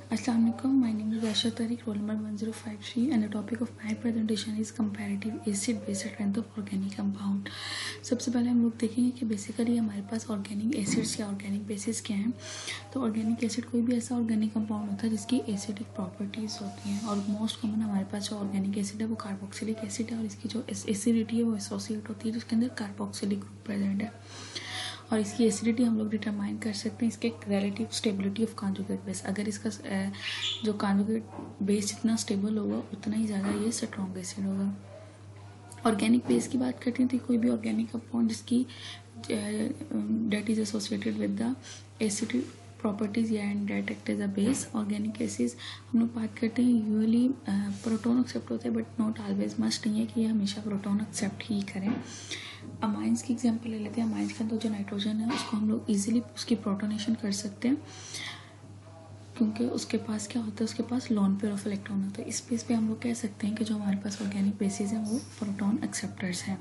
Assalamu alaikum. My name is Asha Tariq, roll number 1053, and the topic of my presentation is comparative acid base strength of organic compound. सबसे पहले हम लोग देखेंगे कि basically हमारे पास organic acids या organic basis क्या हैं. तो ऑर्गेनिक एसिड कोई भी ऐसा ऑर्गेनिक कंपाउंड होता है जिसकी एसिडिक प्रॉपर्टीज़ होती हैं, और मोस्ट कॉमन हमारे पास जो ऑर्गेनिक एसिड है वो कार्बोक्सिलिक एसिड है, और इसकी जो एसिडिटी है वो एसोसिएट होती है जिसके अंदर कार्बोक्सिलिक ग्रुप प्रेजेंट है. और इसकी एसिडिटी हम लोग डिटरमाइन कर सकते हैं इसके relative stability of conjugate base. अगर इसका जो कॉन्जुगेट बेस जितना स्टेबल होगा उतना ही ज़्यादा ये स्ट्रॉन्ग एसिड होगा. ऑर्गेनिक बेस की बात करते हैं तो कोई भी ऑर्गेनिक कंपाउंड जिसकी that is associated with the acidic properties या and that act as a base. Organic bases हम लोग बात करते हैं यूजुअली प्रोटोन एक्सेप्ट होता है, बट नॉट ऑलवेज. मस्ट नहीं है कि ये हमेशा प्रोटोन एक्सेप्ट ही करें. अमाइंस की एग्जांपल ले लेते हैं. अमाइंस के अंदर जो नाइट्रोजन है उसको हम लोग इजीली उसकी प्रोटोनेशन कर सकते हैं, क्योंकि उसके पास क्या होता है, उसके पास लोन पेयर ऑफ इलेक्ट्रॉन होता है. इस बेस पे हम लोग कह सकते हैं कि जो हमारे पास ऑर्गेनिक बेसिस हैं वो प्रोटोन एक्सेप्टर्स हैं.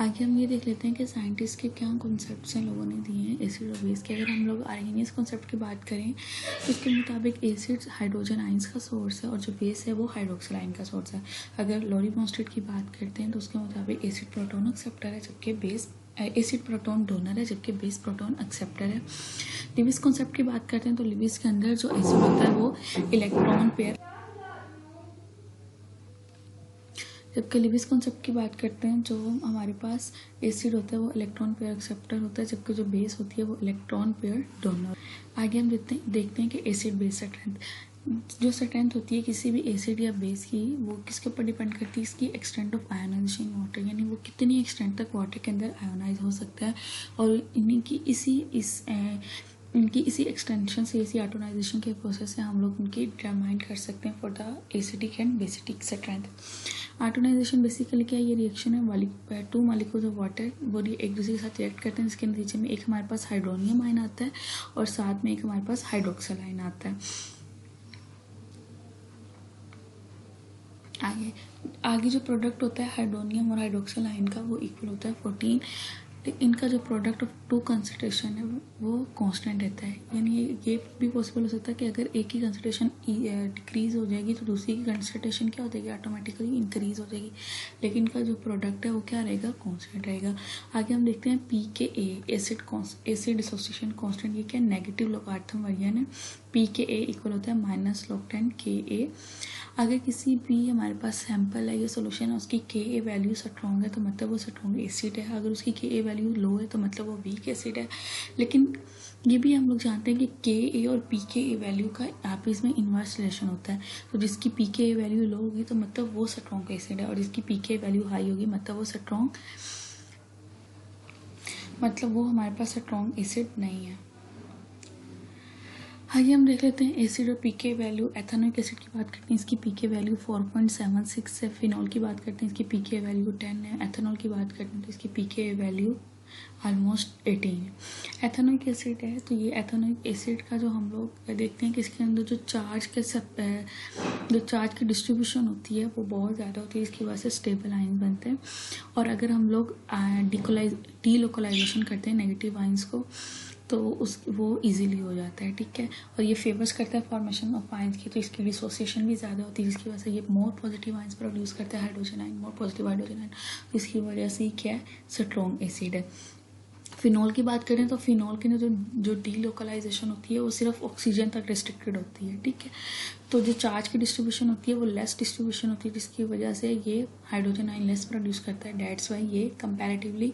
आगे हम ये देख लेते हैं कि साइंटिस्ट के क्या कॉन्सेप्ट्स हैं लोगों ने दिए हैं एसिड और बेस के. अगर हम लोग आर्गेनियस कॉन्सेप्ट की बात करें तो उसके मुताबिक एसिड हाइड्रोजन आइंस का सोर्स है और जो बेस है वो हाइड्रोक्सिल आयन का सोर्स है. अगर लॉरी बॉन्स्टेड की बात करते हैं तो उसके मुताबिक एसिड प्रोटोन एक्सेप्टर है जबकि बेस एसिड प्रोटोन डोनर है, जबकि बेस प्रोटोन एक्सेप्टर है. लिविस कॉन्सेप्ट की बात करते हैं तो लिविस के अंदर जो एसिड होता है वो इलेक्ट्रॉन पेयर, जबकि लिविस कॉन्सेप्ट की बात करते हैं जो हमारे पास एसिड होता है वो इलेक्ट्रॉन पेयर एक्सेप्टर होता है, जबकि जो बेस होती है वो इलेक्ट्रॉन पेयर डोनर. आगे हम देखते हैं कि एसिड बेस स्ट्रेंथ. जो स्ट्रेंथ होती है किसी भी एसिड या बेस की वो किसके ऊपर डिपेंड करती है, इसकी एक्सटेंट ऑफ आयोनाइजेशन वाटर, यानी वो कितनी एक्सटेंट तक वाटर के अंदर आयोनाइज हो सकता है. और इनकी इसी एक्सटेंशन से, इसी आयोनाइजेशन के प्रोसेस से हम लोग उनकी डिटरमाइन कर सकते हैं for the acidic and basic strength. Ionisation basically क्या है, ये रिएक्शन है टू मॉलिक्यूल्स ऑफ वाटर वो एक दूसरे के साथ रिएक्ट करते हैं, जिसके नतीजे में एक हमारे पास हाइड्रोनियम आयन आता है और साथ में एक हमारे पास हाइड्रोक्सिल आयन आता है. आगे जो प्रोडक्ट होता है हाइड्रोनियम और हाइड्रोक्सिल आयन का वो इक्वल होता है 14. इनका जो प्रोडक्ट ऑफ टू कंसंट्रेशन है वो कांस्टेंट रहता है. यानी ये भी पॉसिबल हो सकता है कि अगर एक ही कंसंट्रेशन डिक्रीज हो जाएगी तो दूसरी की कंसंट्रेशन क्या हो जाएगी, ऑटोमेटिकली इंक्रीज हो जाएगी, लेकिन इनका जो प्रोडक्ट है वो क्या रहेगा, कांस्टेंट रहेगा. आगे हम देखते हैं pKa एसिड डिसोसिएशन कांस्टेंट. ये क्या नेगेटिव लोगारिथम वर्जन है. pKa इक्वल होता है -log10 Ka. अगर किसी भी हमारे पास सैंपल है या सोल्यूशन है उसकी Ka वैल्यू स्ट्रॉन्ग है तो मतलब वो स्ट्रॉन्ग एसिड है, अगर उसकी Ka वैल्यू लो है तो मतलब वो वीक एसिड है. लेकिन ये भी हम लोग जानते हैं कि Ka और pKa वैल्यू का आपस में इन्वर्स रिलेशन होता है. तो जिसकी pKa वैल्यू लो होगी तो मतलब वो स्ट्रॉन्ग एसिड है, और जिसकी pKa वैल्यू हाई होगी मतलब वो हमारे पास स्ट्रॉन्ग एसिड नहीं है. आइए हम देख लेते हैं एसिड और पीके वैल्यू. एथेनॉइक एसिड की बात करते हैं, इसकी पीके वैल्यू 4.76 है. फिनॉल की बात करते हैं, इसकी पीके वैल्यू 10 है. एथेनॉल की बात करते हैं तो इसकी पीके वैल्यू ऑलमोस्ट 18 है. एथेनॉइक एसिड है तो ये एथेनॉइक एसिड का जो हम लोग देखते हैं कि इसके अंदर जो चार्ज की डिस्ट्रीब्यूशन होती है वो बहुत ज़्यादा होती है, इसकी वजह से स्टेबल आयन बनते हैं. और अगर हम लोग डीलोकलाइजेशन करते हैं नेगेटिव आयंस को तो वो इजीली हो जाता है. ठीक है. और ये फेवर्स करता है फॉर्मेशन ऑफ आयंस की, तो इसकी डिसोसिएशन भी ज़्यादा होती है जिसकी वजह से ये मोर पॉजिटिव आयंस प्रोड्यूस करता है, hydrogen ion, more positive hydrogen ion. तो इसकी वजह से क्या है, स्ट्रॉन्ग एसिड है. फिनॉल की बात करें तो फिनॉल की जो डीलोकलाइजेशन होती है वो सिर्फ ऑक्सीजन तक रिस्ट्रिक्टेड होती है. ठीक है. तो जो चार्ज की डिस्ट्रीब्यूशन होती है वो लेस डिस्ट्रीब्यूशन होती है, जिसकी वजह से ये हाइड्रोजन आयन लेस प्रोड्यूस करता है. डेट्स वाई ये कंपैरेटिवली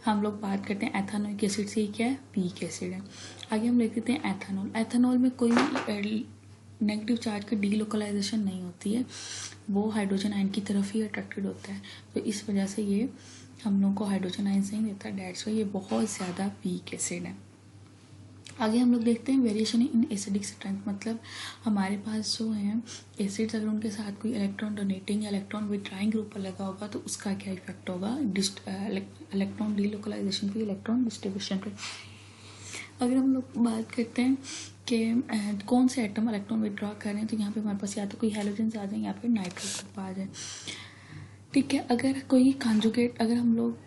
हम लोग बात करते हैं एथेनॉइक एसिड से, क्या है, वीक एसिड है. आगे हम देख लेते हैं एथेनॉल. एथेनॉल में कोई नेगेटिव चार्ज का डीलोकलाइजेशन नहीं होती है, वो हाइड्रोजन आयन की तरफ ही अट्रैक्टेड होता है. तो इस वजह से ये हम लोग को हाइड्रोजन आयन से ही देता है. डेट्स वाई ये बहुत ज़्यादा वीक एसिड है. आगे हम लोग देखते हैं वेरिएशन इन एसिडिक स्ट्रेंथ. मतलब हमारे पास जो है एसिड्स, अगर उनके साथ कोई इलेक्ट्रॉन डोनेटिंग या इलेक्ट्रॉन विड्राइंग ग्रुप लगा होगा तो उसका क्या इफेक्ट होगा इलेक्ट्रॉन डीलोकलाइजेशन पे, इलेक्ट्रॉन डिस्ट्रीब्यूशन पे. अगर हम लोग बात करते हैं कि कौन से एटम इलेक्ट्रॉन विड्रॉ कर रहे हैं तो यहाँ पे हमारे पास या तो कोई हैलोजन आ जाए या फिर नाइट्रो ग्रुप आ जाए. ठीक है. अगर कोई कॉन्जुगेट अगर हम लोग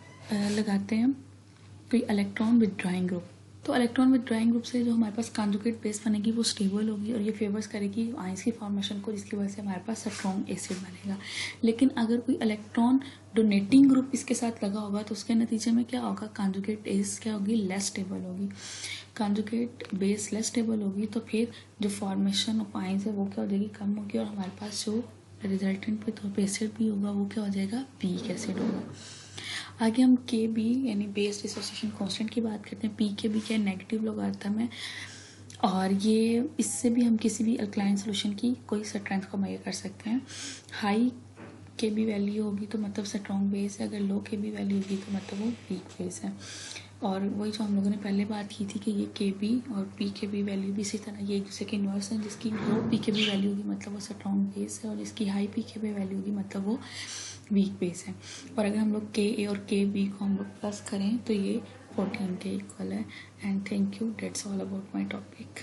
लगाते हैं कोई इलेक्ट्रॉन विड्रॉइंग ग्रुप तो इलेक्ट्रॉन विथड्रॉइंग ग्रुप से जो हमारे पास कॉन्जुगेट बेस बनेगी वो स्टेबल होगी और ये फेवर्स करेगी आयंस की फॉर्मेशन को, जिसकी वजह से हमारे पास स्ट्रॉन्ग एसिड बनेगा। लेकिन अगर कोई इलेक्ट्रॉन डोनेटिंग ग्रुप इसके साथ लगा होगा तो उसके नतीजे में क्या होगा, कॉन्जुगेट बेस क्या होगी, लेस स्टेबल होगी। कॉन्जुगेट बेस लेस स्टेबल होगी तो फिर जो फॉर्मेशन ऑफ आयंस है वो क्या हो जाएगी, कम होगी और हमारे पास जो रिजल्टेंट पे तौर पे एसिड भी होगा वो क्या हो जाएगा, वीक एसिड होगा। आगे हम के बी यानी बेस डिसोसिएशन कांस्टेंट की बात करते हैं। पी के बी क्या नेगेटिव लोगारिथम है और ये इससे भी हम किसी भी अल्कलाइन सोल्यूशन की कोई स्ट्रेंथ को मेजर कर सकते हैं। हाई के बी वैल्यू होगी तो मतलब स्ट्रॉन्ग बेस है, अगर लो के बी वैल्यू होगी तो मतलब वो वीक बेस है। और वही जो हम लोगों ने पहले बात की थी कि ये के बी और पी के बी वैल्यू भी इसी तरह ये एक दूसरे के इन्वर्स हैं, जिसकी लो पी के बी वैल्यू होगी मतलब वो स्ट्रॉन्ग बेस है और जिसकी हाई पी के बी वैल्यू होगी मतलब वो वीक बेस है। और अगर हम लोग के ए और के बी को हम लोग प्लस करें तो ये 14 के इक्वल है। And thank you, that's all about my topic.